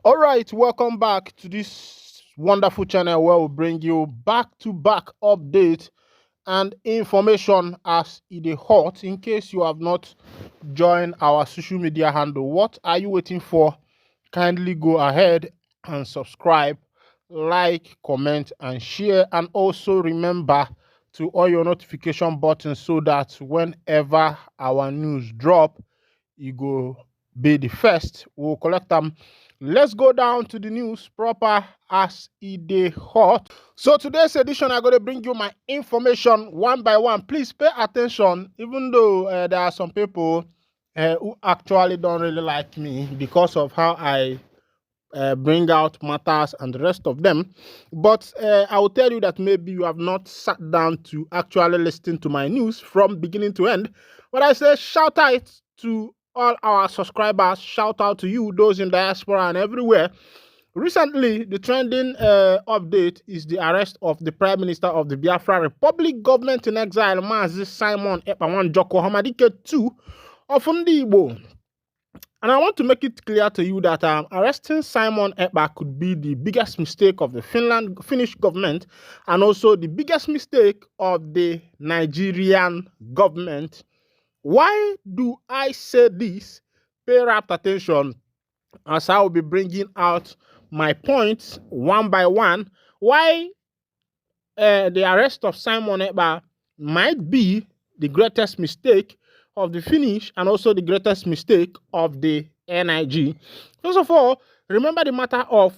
All right, welcome back to this wonderful channel where we bring you back-to-back updates and information as it is hot. In case you have not joined our social media handle, what are you waiting for? Kindly go ahead and subscribe, like, comment, and share. And also remember to all your notification buttons so that whenever our news drop, you go be the first. We'll collect them. Let's go down to the news proper as it dey hot. So today's edition, I'm going to bring you my information one by one. Please pay attention, even though there are some people who actually don't really like me because of how I bring out matters and the rest of them. But I will tell you that maybe you have not sat down to actually listen to my news from beginning to end. But I say shout out to all our subscribers, shout out to you, those in diaspora and everywhere. Recently, the trending update is the arrest of the Prime Minister of the Biafra Republic government in exile, Mazi Simon Epka Joko Hamadike II of Igbo. And I want to make it clear to you that arresting Simon Epka could be the biggest mistake of the Finnish government and also the biggest mistake of the Nigerian government. Why do I say this? Pay rapt attention as I will be bringing out my points one by one. Why the arrest of Simon Epka might be the greatest mistake of the Finnish and also the greatest mistake of the NIG. First of all, remember the matter of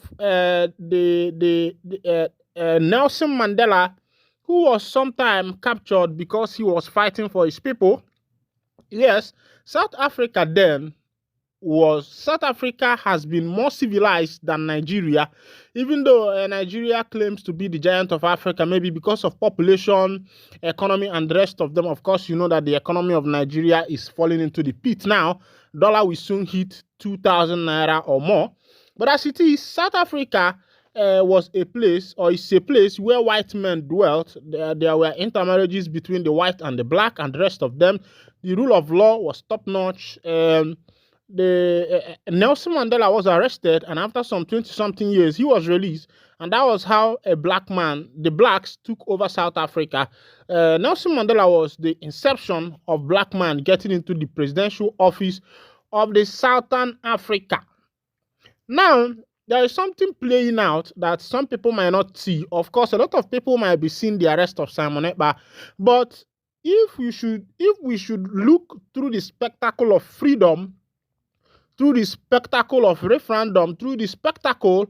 Nelson Mandela, who was sometime captured because he was fighting for his people. Yes, South Africa has been more civilized than Nigeria, even though Nigeria claims to be the giant of Africa, maybe because of population, economy, and the rest of them. Of course, you know that the economy of Nigeria is falling into the pit now. Dollar will soon hit 2,000 naira or more. But as it is, South Africa was a place, or is a place where white men dwelt. There were intermarriages between the white and the black and the rest of them. The rule of law was top-notch. Nelson Mandela was arrested, and after some 20-something years, he was released. And that was how the blacks took over South Africa. Nelson Mandela was the inception of black man getting into the presidential office of the Southern Africa. Now, there is something playing out that some people might not see. Of course, a lot of people might be seeing the arrest of Simon Epka, but if we should look through the spectacle of freedom, through the spectacle of referendum, through the spectacle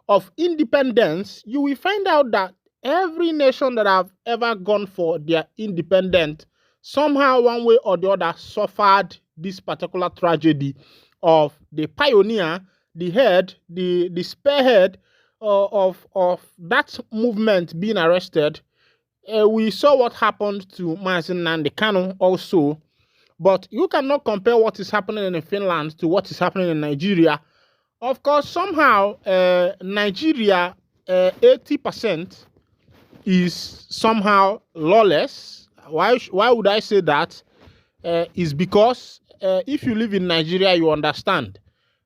of independence, you will find out that every nation that have ever gone for their independence, somehow, one way or the other, suffered this particular tragedy of the pioneer, the head, the spearhead of that movement being arrested. We saw what happened to Mazi Nnamdi Kanu also. But you cannot compare what is happening in Finland to what is happening in Nigeria. Of course, somehow, Nigeria, 80% is somehow lawless. Why would I say that? Is because if you live in Nigeria, you understand.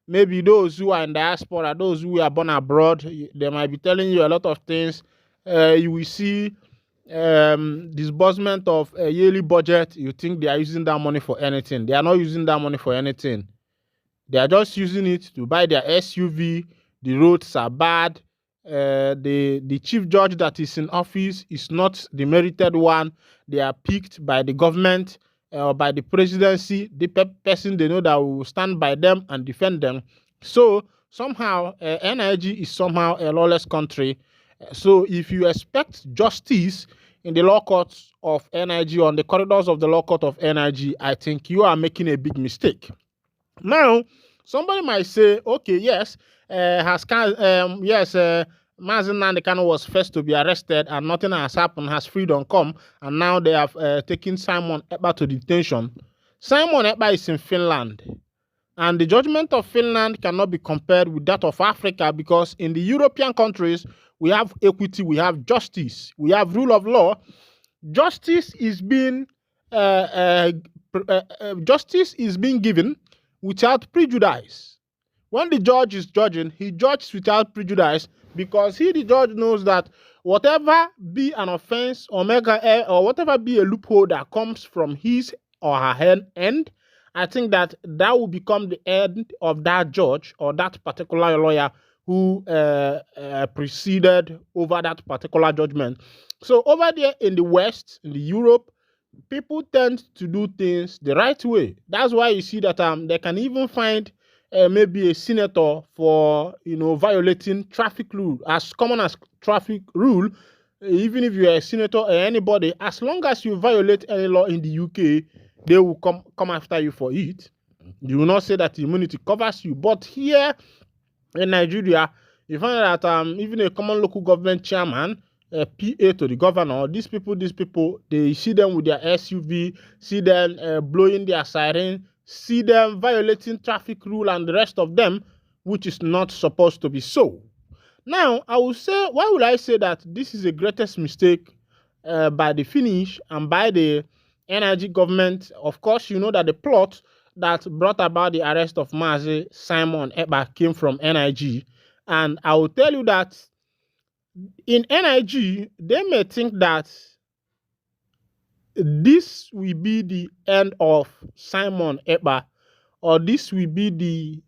Maybe those who are in diaspora, those who are born abroad, they might be telling you a lot of things. You will see disbursement of a yearly budget. You think they are using that money for anything. They are not using that money for anything. They are just using it to buy their SUV. The roads are bad. The chief judge that is in office is not the merited one. They are picked by the government or by the presidency, the person they know that will stand by them and defend them. So somehow NIG is somehow a lawless country. So if you expect justice in the law courts of NIG, on the corridors of the law court of NIG, I think you are making a big mistake. Now, somebody might say, okay, yes, Mazi Nnamdi Kanu was first to be arrested and nothing has happened. Has freedom come? And now they have taken Simon Epka to detention. Simon Epka is in Finland. And the judgment of Finland cannot be compared with that of Africa, because in the European countries, we have equity, we have justice, we have rule of law. Justice is being given without prejudice, when the judge is judging, he judges without prejudice, because the judge knows that whatever be an offense or or whatever be a loophole that comes from his or her end, I think that will become the end of that judge or that particular lawyer who preceded over that particular judgment. So over there in the West, in the Europe, people tend to do things the right way. That's why you see that they can even find maybe a senator for violating traffic rule, as common as traffic rule. Even if you're a senator or anybody, as long as you violate any law in the UK, they will come after you for it. You will not say that immunity covers you. But here in Nigeria, you find that even a common local government chairman, PA to the governor, these people, they see them with their SUV, see them blowing their siren, see them violating traffic rule and the rest of them, which is not supposed to be so. Now, I will say, why would I say that this is the greatest mistake by the Finnish and by the energy government? Of course, you know that the plot that brought about the arrest of Mazi Simon Epka came from NIG. And I will tell you that in NIG, they may think that this will be the end of Simon Epka, or this will be the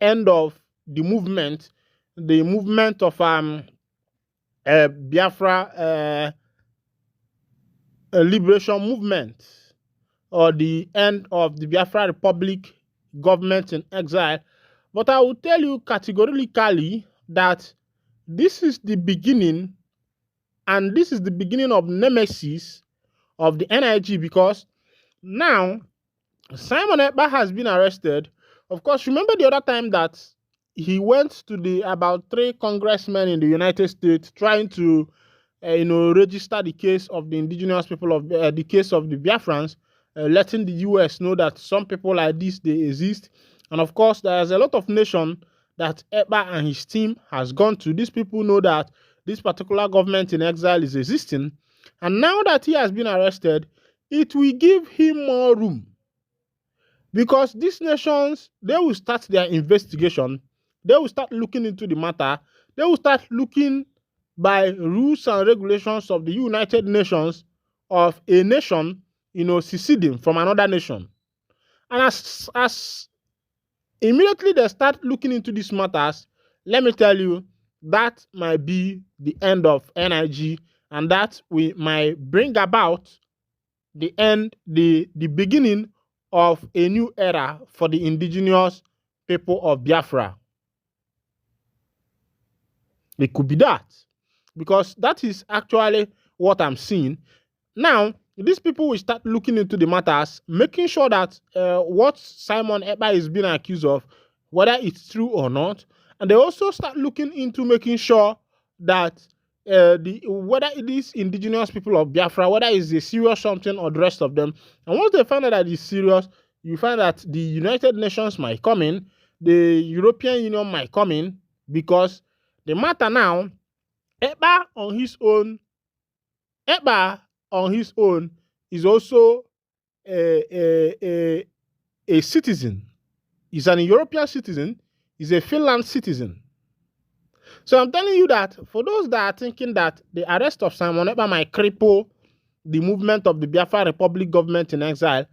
end of the movement of Biafra liberation movement, or the end of the Biafra Republic government in exile. But I will tell you categorically that this is the beginning, and this is the beginning of nemesis of the NIG, because now Simon Epka has been arrested. Of course, remember the other time that he went to about 3 congressmen in the United States trying to register the case of the indigenous people of the case of the Biafrans, letting the US know that some people like this, they exist. And of course, there's a lot of nations that Epka and his team has gone to. These people know that this particular government in exile is existing. And now that he has been arrested, it will give him more room. Because these nations, they will start their investigation. They will start looking into the matter. They will start looking by rules and regulations of the United Nations of a nation, seceding from another nation. And as immediately they start looking into these matters, let me tell you, that might be the end of NIG, and that we might bring about the beginning of a new era for the indigenous people of Biafra. It could be that, because that is actually what I'm seeing. Now, these people will start looking into the matters, making sure that what Simon Epka is being accused of, whether it's true or not. And they also start looking into making sure that whether it is indigenous people of Biafra, whether it's a serious something or the rest of them. And once they find out that it's serious, you find that the United Nations might come in, the European Union might come in, because the matter now, Epka on his own is also a citizen. He's an European citizen. He's a Finland citizen. So I'm telling you that for those that are thinking that the arrest of Simon Epka might cripple the movement of the Biafra Republic government in exile,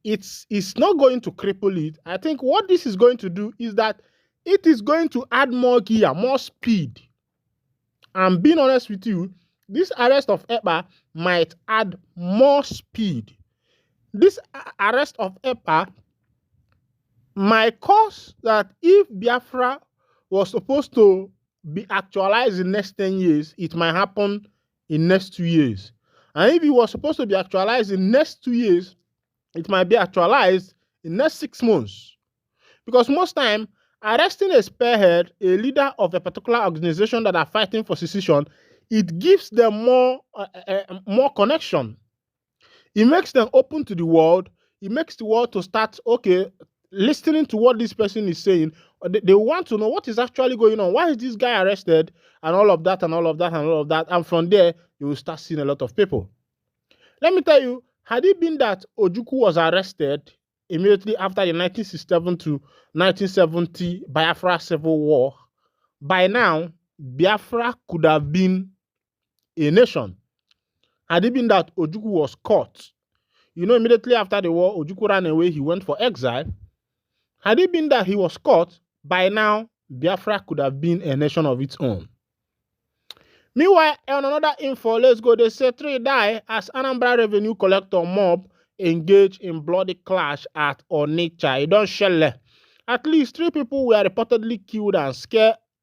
it's not going to cripple it. I think what this is going to do is that it is going to add more gear, more speed. And being honest with you, this arrest of Epka might add more speed. This arrest of Epka might cause that if Biafra was supposed to be actualized in the next 10 years, it might happen in the next 2 years. And if it was supposed to be actualized in the next 2 years, it might be actualized in the next 6 months. Because most time, arresting a spearhead, a leader of a particular organization that are fighting for secession, it gives them more connection. It makes them open to the world. It makes the world to start, listening to what this person is saying. They want to know what is actually going on. Why is this guy arrested? And all of that, and all of that, and all of that. And from there, you will start seeing a lot of people. Let me tell you, had it been that Ojukwu was arrested immediately after the 1967 to 1970 Biafra Civil War, by now, Biafra could have been a nation. Had it been that Ojukwu was caught, immediately after the war, Ojukwu ran away, he went for exile. Had it been that he was caught, by now, Biafra could have been a nation of its own. Meanwhile, on another info, let's go. They say 3 die as Anambra revenue collector mob engaged in bloody clash at Onitsha. It don't shell. At least 3 people were reportedly killed and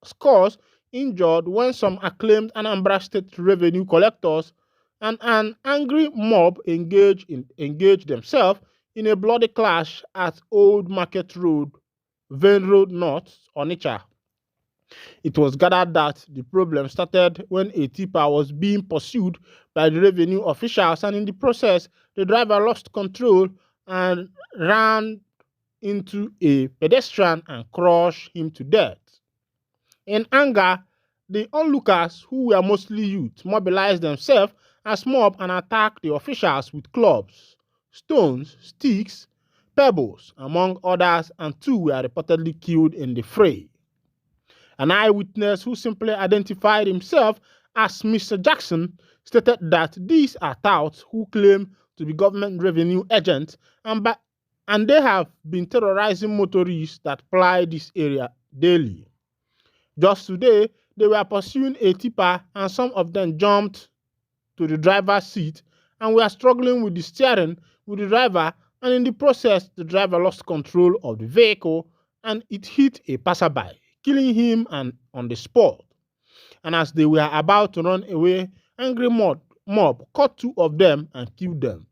scores injured when some acclaimed Anambra state revenue collectors and an angry mob engaged themselves in a bloody clash at Old Market Road, Vein Road North, Onitsha. It was gathered that the problem started when a tipper was being pursued by the revenue officials, and in the process, the driver lost control and ran into a pedestrian and crushed him to death. In anger, the onlookers, who were mostly youth, mobilized themselves as mob and attacked the officials with clubs, stones, sticks, pebbles, among others, and 2 were reportedly killed in the fray. An eyewitness who simply identified himself as Mr. Jackson stated that these are touts who claim to be government revenue agents and they have been terrorizing motorists that ply this area daily. Just today, they were pursuing a tipper and some of them jumped to the driver's seat and were struggling with the steering with the driver, and in the process, the driver lost control of the vehicle and it hit a passerby, killing him on the spot. And as they were about to run away, angry mob caught 2 of them and killed them.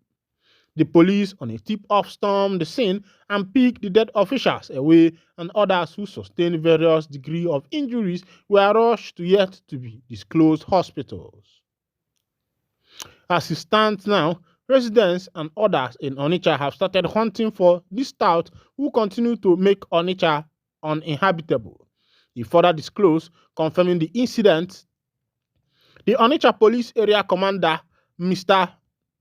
The police on a tip-off stormed the scene and picked the dead officials away, and others who sustained various degrees of injuries were rushed to yet to be disclosed hospitals. As it stands now, residents and others in Onitsha have started hunting for these touts who continue to make Onitsha uninhabitable. He further disclosed, confirming the incident. The Onitsha Police Area Commander, Mr.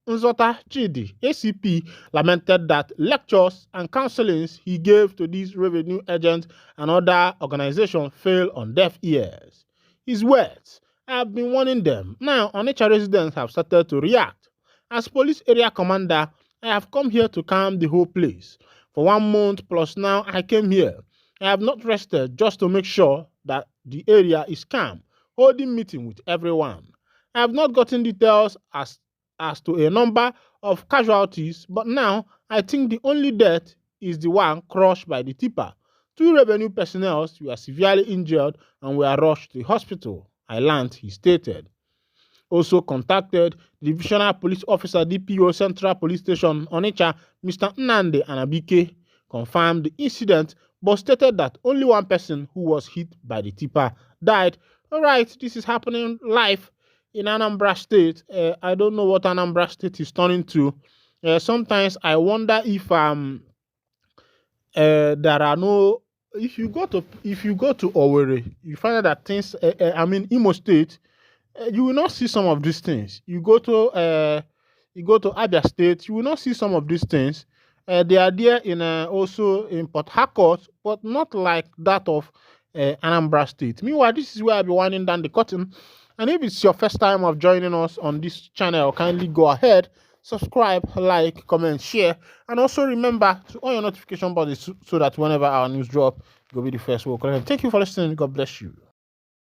Nzota Chidi, ACP, lamented that lectures and counselings he gave to these revenue agents and other organizations fell on deaf ears. His words, "I have been warning them. Now, Onitsha residents have started to react. As Police Area Commander, I have come here to calm the whole place. For 1 month plus now, I came here. I have not rested just to make sure that the area is calm, holding meeting with everyone. I have not gotten details as to a number of casualties, but now I think the only death is the one crushed by the tipper. 2 revenue personnel were severely injured and were rushed to the hospital, I learned," he stated. Also contacted Divisional Police Officer DPO Central Police Station Onitsha, Mr. Nnamdi Anabike, confirmed the incident but stated that only 1 person who was hit by the tipper died. All right, this is happening live in Anambra State. I don't know what Anambra State is turning to. Sometimes I wonder if there are no. If you go to Owerri, you find out that things. Imo State, you will not see some of these things. You go to Abia State, you will not see some of these things. They are there in also in Port Harcourt, but not like that of Anambra State. Meanwhile, this is where I'll be winding down the curtain. And if it's your first time of joining us on this channel, kindly go ahead, subscribe, like, comment, share, and also remember to on your notification button so that whenever our news drop, you'll be the first one. Thank you for listening. God bless you.